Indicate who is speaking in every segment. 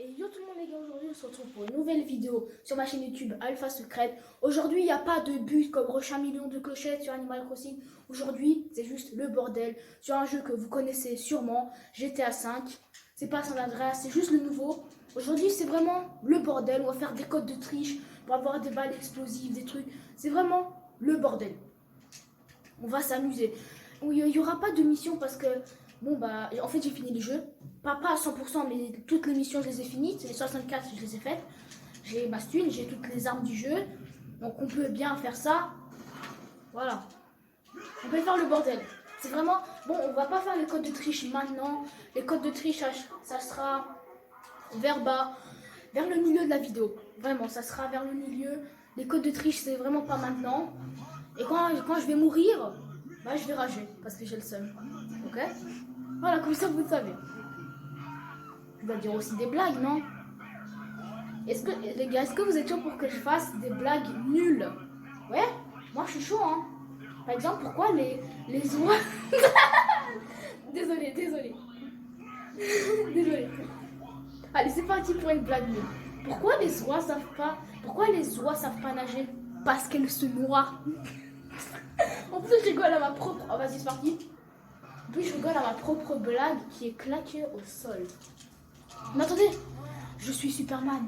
Speaker 1: Et yo tout le monde les gars, aujourd'hui on se retrouve pour une nouvelle vidéo sur ma chaîne YouTube Alpha Secret. Aujourd'hui il n'y a pas de but comme rush 1 million de clochettes sur Animal Crossing. Aujourd'hui c'est juste le bordel sur un jeu que vous connaissez sûrement, GTA 5. C'est pas San Andreas, c'est juste le nouveau. Aujourd'hui c'est vraiment le bordel, on va faire des codes de triche pour avoir des balles explosives, des trucs. C'est vraiment le bordel. On va s'amuser. Il n'y aura pas de mission parce que bon bah en fait j'ai fini le jeu. Pas à 100% mais toutes les missions je les ai finies. C'est les 64 je les ai faites. J'ai ma stune, j'ai toutes les armes du jeu. Donc on peut bien faire ça. Voilà. On peut faire le bordel. C'est vraiment... Bon on va pas faire les codes de triche maintenant. Les codes de triche ça sera vers bas. Vers le milieu de la vidéo. Vraiment ça sera vers le milieu. Les codes de triche c'est vraiment pas maintenant. Et quand je vais mourir, bah je vais rager parce que j'ai le seum. Ok? Voilà, comme ça vous le savez. Je dois dire aussi des blagues, non? Est-ce que, les gars, est-ce que vous êtes chaud pour que je fasse des blagues nulles? Ouais? Moi je suis chaud, hein. Par exemple, pourquoi les oies... désolé. Désolé. Allez, c'est parti pour une blague nulle. Pourquoi les oies savent pas nager? Parce qu'elles se noient. En plus, je rigole à ma propre... Oh, vas-y, c'est parti. En plus, je rigole à ma propre blague qui est claquée au sol. Mais attendez, je suis Superman.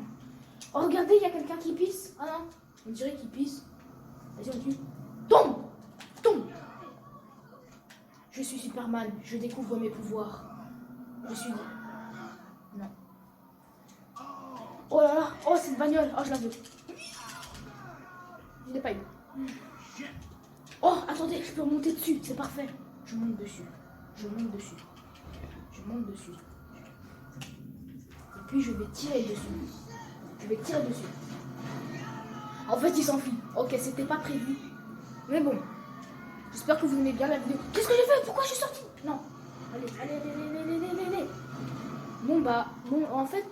Speaker 1: Oh, regardez, il y a quelqu'un qui pisse. Ah non, on dirait qu'il pisse. Vas-y, on tue. Tombe. Je suis Superman, je découvre mes pouvoirs. Je suis... Non. Oh là là, oh, c'est une bagnole. Oh, je la veux. Je l'ai pas eu. Oh, attendez, je peux monter dessus, c'est parfait. Je monte dessus. Et puis je vais tirer dessus. En fait, il s'enfuit. Ok, c'était pas prévu. Mais bon. J'espère que vous aimez bien la vidéo. Qu'est-ce que j'ai fait? Pourquoi je suis sortie? Non. Allez. Bon, en fait,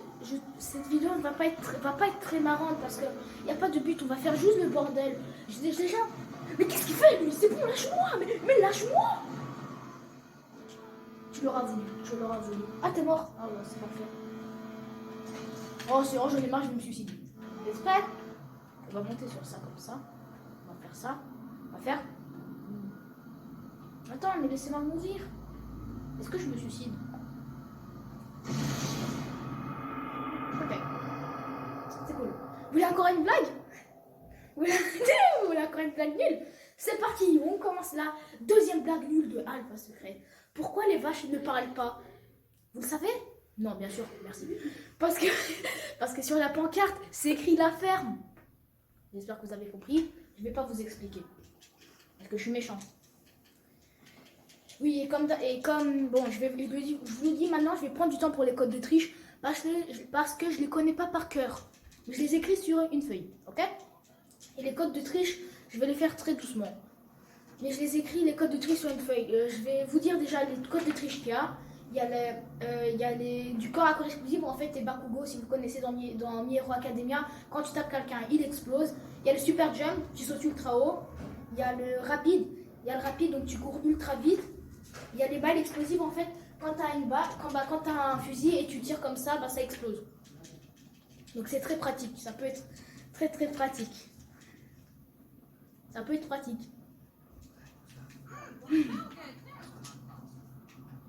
Speaker 1: cette vidéo ne va pas être très marrante parce qu'il n'y a pas de but. On va faire juste le bordel. J'ai déjà... Mais qu'est-ce qu'il fait lui? C'est bon, lâche-moi. Mais lâche-moi. Tu l'auras voulu. Ah, t'es mort? Ah ouais, c'est parfait. Oh, c'est j'en ai marre, je vais me suicider. Vous êtes prêts? On va monter sur ça comme ça. On va faire ça. On va faire... Attends, mais laissez-moi mourir. Est-ce que je me suicide? Ok. C'est cool. Vous voulez encore une blague? Vous voulez encore une blague nulle? C'est parti, on commence la deuxième blague nulle de Alpha Secret. Pourquoi les vaches ne parlent pas? Vous le savez? Non, bien sûr, merci. Parce que sur la pancarte, c'est écrit la ferme. J'espère que vous avez compris. Je ne vais pas vous expliquer. Parce que je suis méchant. Oui, et comme bon, je vous le dis maintenant, je vais prendre du temps pour les codes de triche parce que je les connais pas par cœur. Je les écris sur une feuille, ok? Et les codes de triche, je vais les faire très doucement. Mais je les écris les codes de triche sur une feuille. Je vais vous dire déjà les codes de triche qu'il y a. Il y a du corps à corps explosif, en fait, et Bakugo, si vous connaissez dans My Hero Academia, quand tu tapes quelqu'un, il explose. Il y a le super jump, tu sautes ultra haut. Il y a le rapide, donc tu cours ultra vite. Il y a les balles explosives, en fait, quand tu as une balle, quand tu as un fusil et tu tires comme ça, bah, ça explose. Donc c'est très pratique, ça peut être très pratique.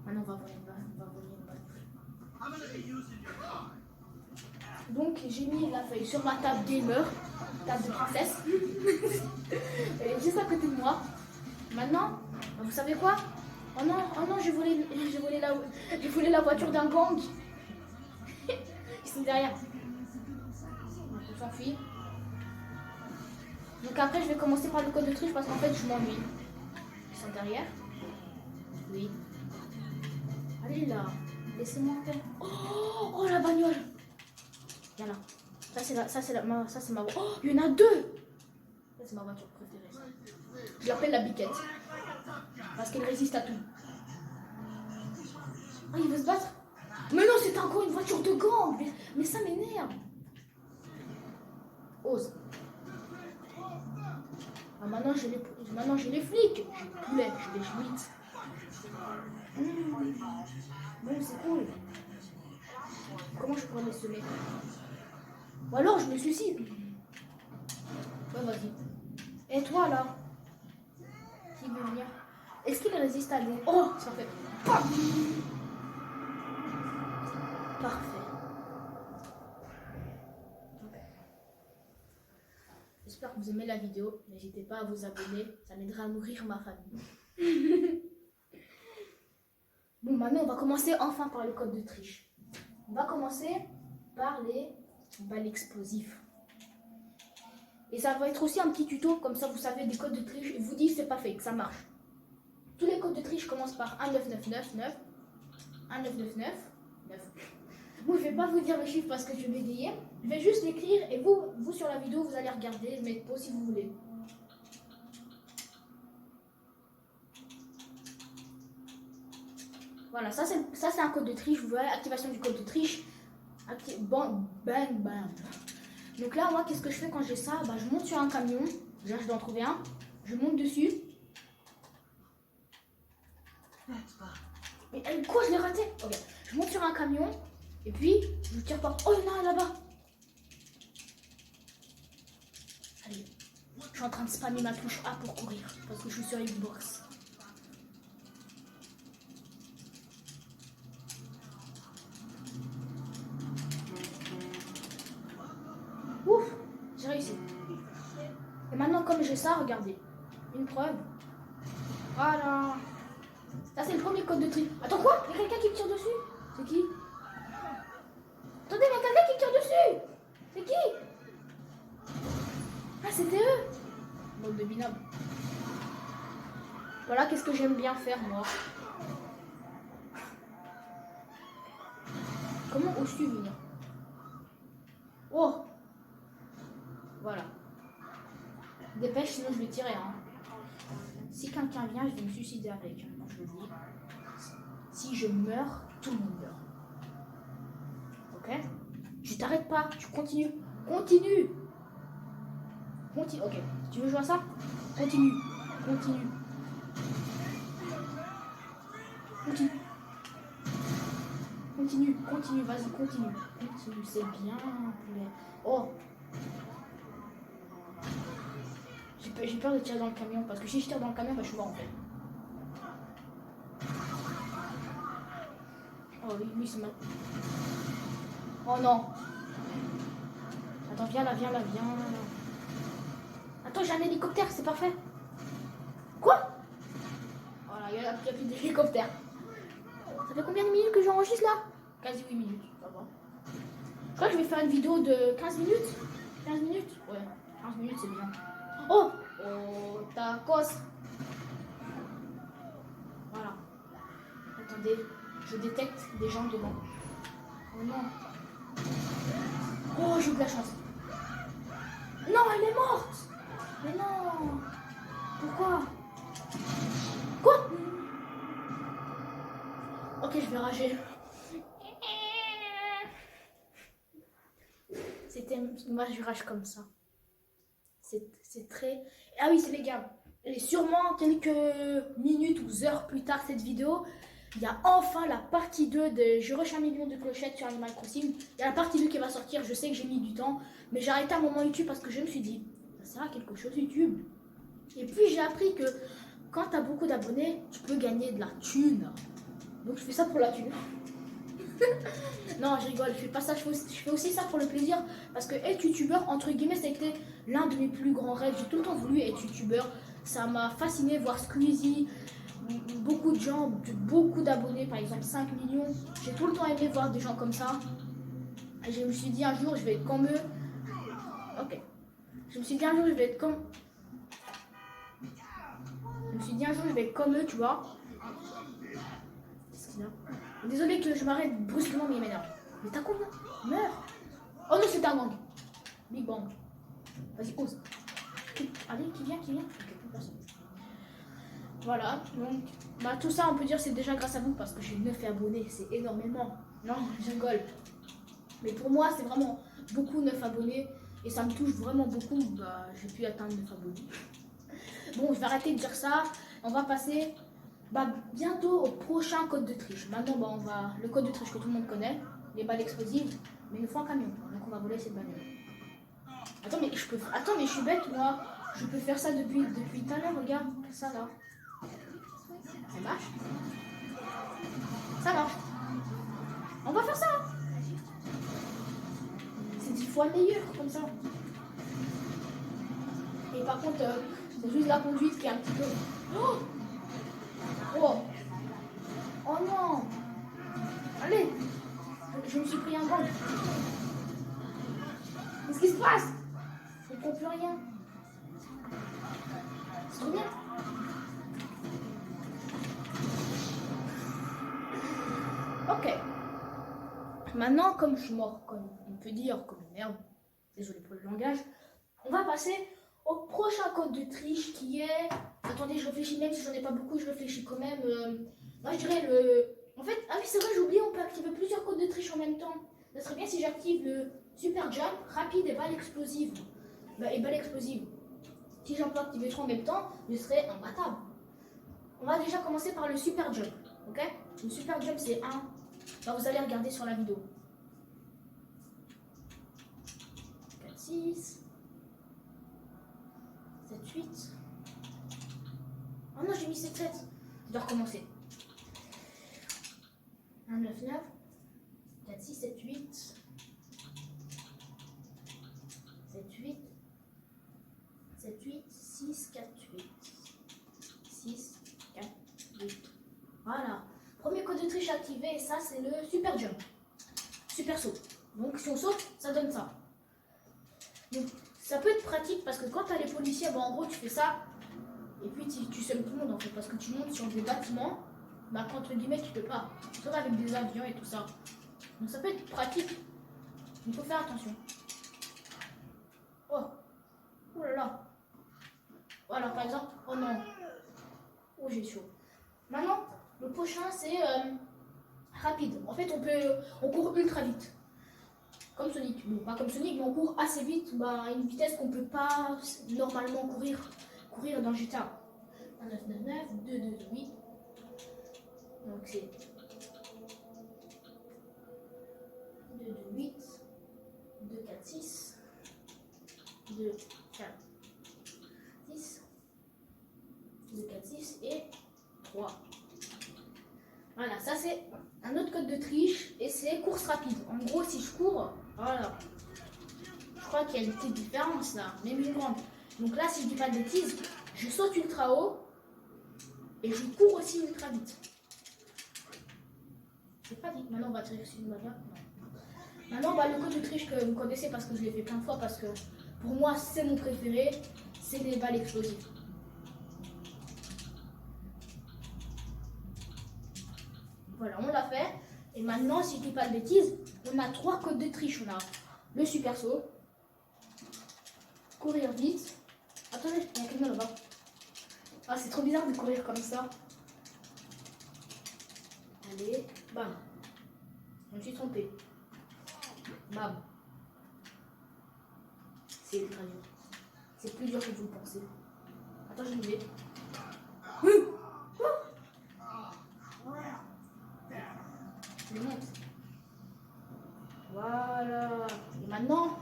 Speaker 1: Maintenant, on va voler une balle. Donc, j'ai mis la feuille sur ma table gamer, table de princesse. Elle est juste à côté de moi. Maintenant, vous savez quoi? Oh non, j'ai volé la voiture d'un gang. Ils sont derrière. On s'enfuit. Donc après, je vais commencer par le code de triche parce qu'en fait, je m'ennuie. Ils sont derrière. Oui. Allez là, laissez-moi faire. Oh, la bagnole. Viens là. Ça c'est ma voiture. Oh, il y en a deux. Ça c'est ma voiture préférée. Je l'appelle la biquette. Parce qu'elle résiste à tout. Ah, il veut se battre? Mais non, c'est encore une voiture de gang. Mais ça m'énerve. Ose. Ah, maintenant j'ai les flics. J'ai le poulet, j'ai les schmitz. Bon, c'est cool. Comment je pourrais les semer? Ou alors je me suicide. Ouais, vas-y. Et toi là? Qui veut venir? Est-ce qu'il résiste à des... Oh, c'est parfait. Parfait. J'espère que vous aimez la vidéo. N'hésitez pas à vous abonner. Ça m'aidera à nourrir ma famille. Bon, maintenant, on va commencer enfin par le code de triche. On va commencer par les balles explosives. Et ça va être aussi un petit tuto, comme ça vous savez des codes de triche. Je vous dis, c'est pas fake, ça marche. Tous les codes de triche commencent par 19999, 1999, 9. Bon, je vais pas vous dire le chiffre parce que je vais bégayer. Je vais juste l'écrire et vous sur la vidéo, vous allez regarder, mettre pause si vous voulez. Voilà, ça c'est un code de triche. Vous voyez, activation du code de triche. Bon, bang, bang. Donc là, moi, qu'est-ce que je fais quand j'ai ça? Bah, je monte sur un camion. Déjà, je dois en trouver un. Je monte dessus. Mais quoi, je l'ai raté? Ok. Je monte sur un camion. Et puis, je tire par... Oh non, là-bas. Allez. Je suis en train de spammer ma touche A pour courir. Parce que je suis sur Xbox. Ouf, j'ai réussi. Et maintenant, comme j'ai ça, regardez. Une preuve. Voilà. Ça, c'est le premier code de tri. Attends, quoi? Il y a quelqu'un qui me tire dessus? C'est qui? Attendez, il y a quelqu'un qui me tire dessus! C'est qui? Ah, c'était eux! Mode de binôme. Voilà, qu'est-ce que j'aime bien faire, moi. Comment oses-tu venir? Oh! Voilà. Dépêche, sinon je vais tirer. Hein. Si quelqu'un vient, je vais me suicider avec. Non, je le dis. Si je meurs, tout le monde meurt. Ok? Tu t'arrêtes pas, tu continues. Continue! Continue. Ok. Tu veux jouer à ça? Continue. Continue. Continue. Continue. Continue. Vas-y, continue. Continue. C'est bien. Oh! J'ai peur de tirer dans le camion parce que si je tire dans le camion, bah, je suis mort en fait. Oh oui, c'est mal. Oh non. Attends, viens là, viens là, viens là. Attends, j'ai un hélicoptère, c'est parfait. Quoi? Voilà, il n'y a plus d'hélicoptère. Ça fait combien de minutes que j'enregistre là? Quasi 8 minutes, ça va. Je crois que je vais faire une vidéo de 15 minutes. 15 minutes? Ouais, 15 minutes c'est bien. Oh! Oh, tacos! Voilà. Attendez, je détecte des gens devant. Oh non. Oh, j'ai eu de la chance. Non, elle est morte! Mais non! Pourquoi? Quoi? Ok, je vais rager. C'était... Moi, je rage comme ça. C'est très... Ah oui, c'est les gars. Et sûrement quelques minutes ou heures plus tard, cette vidéo, il y a enfin la partie 2 de Je rush 1 million de clochettes sur Animal Crossing. Il y a la partie 2 qui va sortir. Je sais que j'ai mis du temps, mais j'ai arrêté un moment YouTube parce que je me suis dit, ça sert à quelque chose YouTube. Et puis j'ai appris que quand tu as beaucoup d'abonnés, tu peux gagner de la thune. Donc je fais ça pour la thune. Non, je rigole, je fais pas ça, je fais aussi ça pour le plaisir. Parce que être youtubeur, entre guillemets, c'était l'un de mes plus grands rêves. J'ai tout le temps voulu être youtubeur. Ça m'a fasciné voir Squeezie, beaucoup de gens, beaucoup d'abonnés, par exemple 5 millions. J'ai tout le temps aimé voir des gens comme ça. Et je me suis dit un jour, je vais être comme eux. Ok. Je me suis dit un jour, je vais être comme... Je me suis dit un jour, je vais être comme eux, tu vois. Qu'est-ce qu'il y a? Désolé que je m'arrête brusquement, mais il m'énerve. Mais t'as combien? Meurs! Oh non, c'est un gang. Big Bang. Vas-y, ose. Allez, qui vient? Ok, plus personne. Voilà, donc, bah, tout ça, on peut dire, c'est déjà grâce à vous parce que j'ai 9 abonnés. C'est énormément. Non, je rigole. Mais pour moi, c'est vraiment beaucoup 9 abonnés. Et ça me touche vraiment beaucoup. Bah, j'ai pu atteindre 9 abonnés. Bon, je vais arrêter de dire ça. On va passer... Bah, bientôt au prochain code de triche. Maintenant, bah, le code de triche que tout le monde connaît. les balles explosives, mais il nous faut un camion. Donc on va voler cette bagnole. Attends, mais je peux. Attends, mais je suis bête, moi. Je peux faire ça depuis tout à l'heure, regarde. Ça là. Ça marche. Ça marche. On va faire ça. C'est 10 fois meilleur comme ça. Et par contre, c'est juste la conduite qui est un petit peu. Oh, oh, oh non. Allez. Je me suis pris un bang. Qu'est-ce qui se passe? Je ne comprends plus rien. C'est trop bien. Ok. Maintenant, comme je suis mort, comme on peut dire, comme une merde, désolé pour le langage, on va passer au prochain code de triche qui est... Attendez, je réfléchis, même si j'en ai pas beaucoup, je réfléchis quand même. Moi, je dirais le... En fait, ah oui, c'est vrai, j'ai oublié, on peut activer plusieurs codes de triche en même temps. Ça serait bien si j'active le super jump, rapide et balle explosive. Et balle explosive. Si j'en peux activer trois en même temps, je serais imbattable. On va déjà commencer par le super jump, ok? Le super jump, c'est un... Là, vous allez regarder sur la vidéo. 4, 6... 7, 8... Oh non, j'ai mis 7, 7. Je dois recommencer. 1, 9, 9... 4, 6, 7, 8... 7, 8... 7, 8, 6, 4, 8... 6, 4, 8... Voilà. Premier code de triche activé, et ça c'est le super jump. Super saut. Donc si on saute, ça donne ça. Donc ça peut être pratique parce que quand tu as les policiers, bon, en gros tu fais ça, et puis tu sèmes tout le monde en fait, parce que tu montes sur des bâtiments, bah entre guillemets tu peux pas. Sauf avec des avions et tout ça. Donc ça peut être pratique. Il faut faire attention. Oh, oh là là. Voilà par exemple, oh non. Oh j'ai chaud. Maintenant, le prochain c'est rapide. En fait on court ultra vite. Comme Sonic. Bon, pas comme Sonic, mais on court assez vite, à une vitesse qu'on peut pas normalement courir dans le GTA. 1, 9, 9, 9, 2, 2, 8. Donc c'est 2, 2, 8, 2, 4, 6, 2, 4, 6, 2, 4, 6 et 3. Voilà, ça c'est un autre code de triche et c'est course rapide. En gros, si je cours, voilà. Je crois qu'il y a une petite différence là, même une grande. Donc là, si je dis pas de bêtises, je saute ultra haut et je cours aussi ultra vite. C'est pas dit. Maintenant, on va tirer sur une bagarre. Maintenant, le code de triche que vous connaissez parce que je l'ai fait plein de fois, parce que pour moi, c'est mon préféré, c'est les balles explosives. Voilà, on l'a fait. Et maintenant, si je dis pas de bêtises, on a 3 codes de triche. On a le super saut, courir vite. Attendez, il y a quelqu'un là-bas. Ah, c'est trop bizarre de courir comme ça. Allez, bam. Je me suis trompée. Bam. C'est ultra dur. C'est plus dur que vous le pensez. Attends, je vais. Je monte. Voilà. Et maintenant.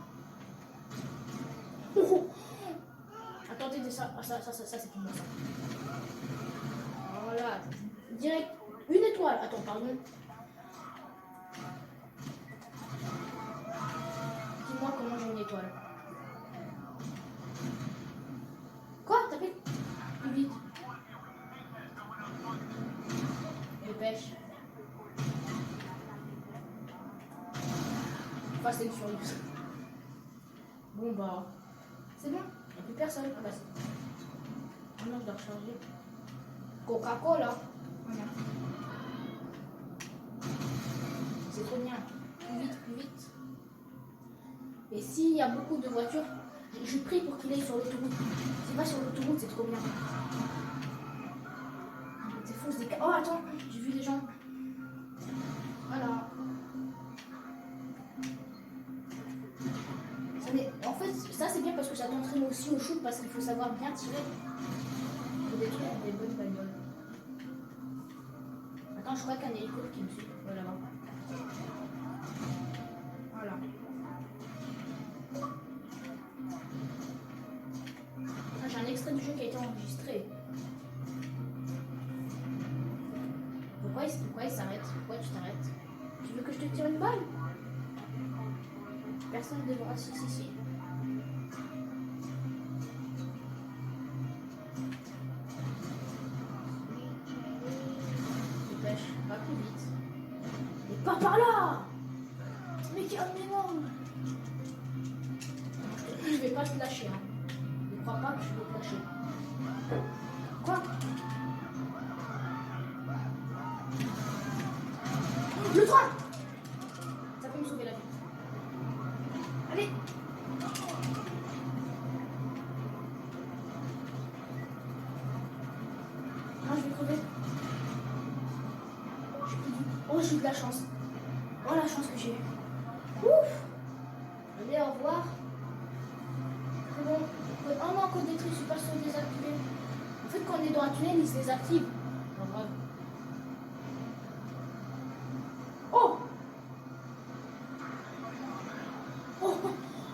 Speaker 1: Attendez, ça c'est pour moi ça. Voilà. Direct. Une étoile. Attends, pardon. Dis-moi comment j'ai une étoile. Quoi? T'as fait plus vite. Dépêche. Fast and Furious. Bon bah. C'est bon. Il n'y a plus personne. Ah bah c'est. Ah non, je dois recharger. Coca-Cola. Voilà. C'est trop bien. Plus vite, plus vite. Et s'il y a beaucoup de voitures, je prie pour qu'il aille sur l'autoroute. C'est pas sur l'autoroute, c'est trop bien. C'est fou, c'est... Oh attends, j'ai vu des gens. Voilà. En fait, ça c'est bien parce que ça t'entraîne aussi au shoot, parce qu'il faut savoir bien tirer. Il faut détruire des bonnes bagnoles. Attends, je crois qu'il y a un hélicoptère qui me suit. Voilà. balle. Personne devra. Si. Dépêche, va plus vite. Mais pas par là. Mais calmez-moi. Je vais pas te lâcher. Hein. Ne crois pas que je vais te lâcher. Quoi? Le train. Ça peut me sauver la vie. Allez. Ah, je vais crever. Oh, j'ai eu de la chance. Oh, la chance que j'ai. Ouf. Allez, au revoir. C'est bon. Oh non, code détruit, super sont désactivés. En fait, quand on est dans un tunnel, il se désactive. Non, grave. Oh. Oh.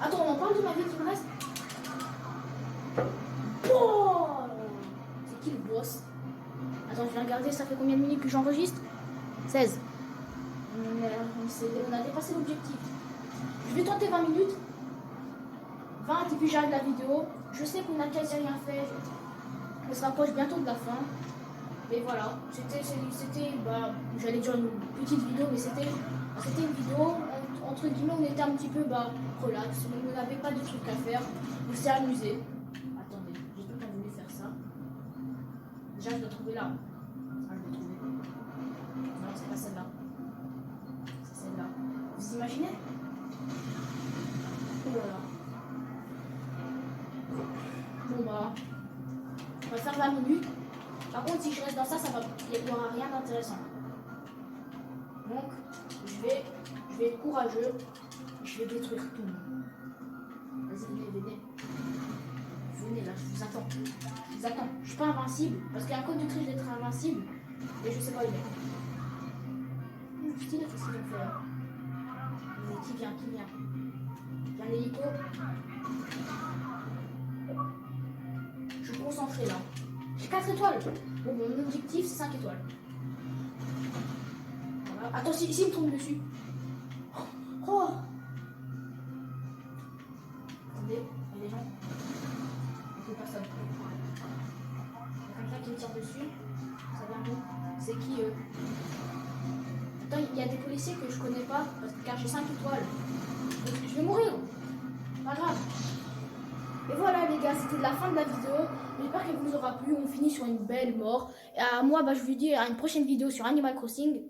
Speaker 1: Attends, on en parle de ma vie qui me reste. Oh. C'est qui le boss? Attends, je vais regarder, ça fait combien de minutes que j'enregistre? 16. On a dépassé l'objectif. Je vais tenter 20 minutes. 20 et puis j'arrête la vidéo. Je sais qu'on n'a quasi rien fait. On se rapproche bientôt de la fin. Mais voilà, c'était j'allais dire une petite vidéo, mais c'était une vidéo, entre guillemets, on était un petit peu relax. On n'avait pas de trucs à faire. On s'est amusé. Attendez, j'ai tout le temps voulu faire ça. Déjà, je dois trouver là. Ah, je vais trouver. Non, c'est pas celle-là. C'est celle-là. Vous imaginez? Oh là là. Bon bah, on va faire 20 minutes. Par contre, si je reste dans ça, il n'y aura rien d'intéressant. Donc, je vais être courageux. Je vais détruire tout. Vas-y, venez. Venez là, je vous attends. Je vous attends. Je suis pas invincible. Parce qu'il y a un code de triche d'être invincible. Et je sais pas où il est. Putain, qu'est-ce qu'ils vont faire? Qui vient? Il y a un hélico. Je suis concentré là. J'ai 4 étoiles. Bon, mon objectif c'est 5 étoiles. Voilà. Attends, si il me tombe dessus. Oh. Attendez, il y a des gens. Il n'y a personne. Il y a quelqu'un qui me tire dessus. Ça vient d'où? C'est qui eux? Attends, il y a des policiers que je connais pas car j'ai 5 étoiles. Je vais mourir. Pas grave. Et voilà les gars, c'était la fin de la vidéo. J'espère qu'elle vous aura plu. On finit sur une belle mort. Et à moi, je vous dis à une prochaine vidéo sur Animal Crossing.